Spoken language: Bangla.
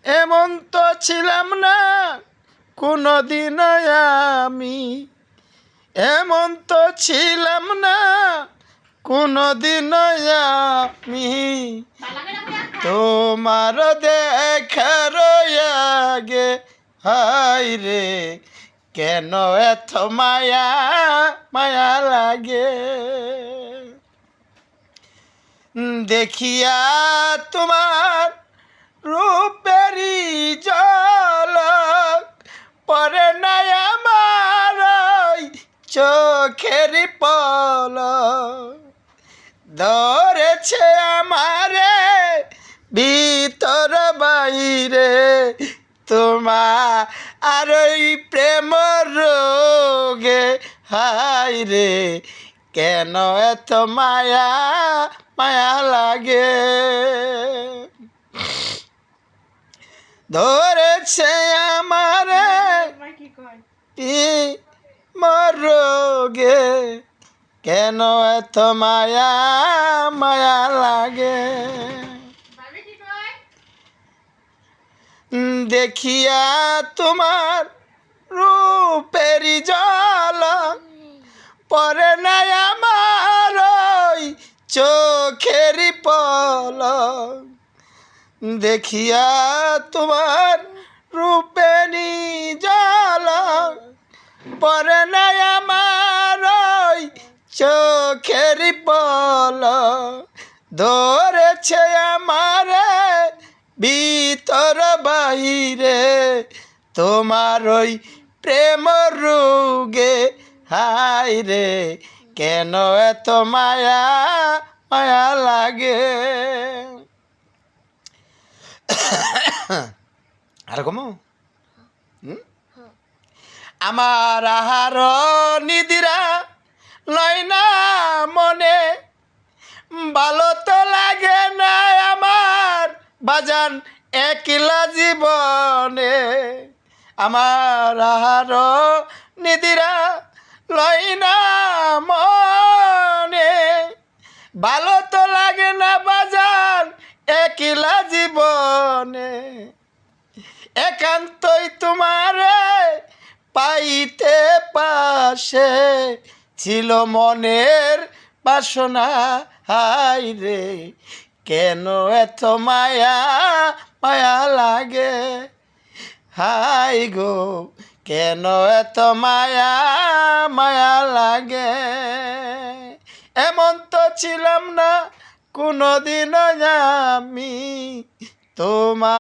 এমন তো ছিলাম না কোনোদিন আমি, এমন তো ছিলাম না কোনোদিন আমি, তোমার দেখার আগে হায় রে কেন এত মায়া মায়া লাগে। দেখিয়া তোমার রূপেরই ঝলক পরে নাই আমার চোখের পলক, ধরেছে আমারে ভিতর বাইরে তোমার আর ওই প্রেম রোগে হায় রে কেন এত মায়া মায়া লাগে। ধরেছে আমারে মরোগে কেন এত মায়া মায়া লাগে। দেখিয়া তোমার রূপেরই ঝলক পরে নাই আমার চোখের পলক, দেখিয়া তোমার রূপেরই ঝলক পরে নাই আমার চোখের পলক, ধরেছে আমারে ভিতর বাহিরে তোমার ওই প্রেম রোগে হায় রে কেন এত মায়া মায়া লাগে। আর কমো আমার আহার নিদিরা লয় না মনে, ভালো তো লাগে না আমার বাজান একলা জীবনে। আমার আহার নিদিরা লয় না মনে, ভালো তো লাগে না বাজান একলা জীবনে। একান্তই তোমারে পাইতে পাশে ছিল মনের বাসনা হায় রে কেন এত মায়া মায়া লাগে। হাই গো কেন এত মায়া মায়া লাগে। এমন তো ছিলাম না কোনোদিন আমি তোমার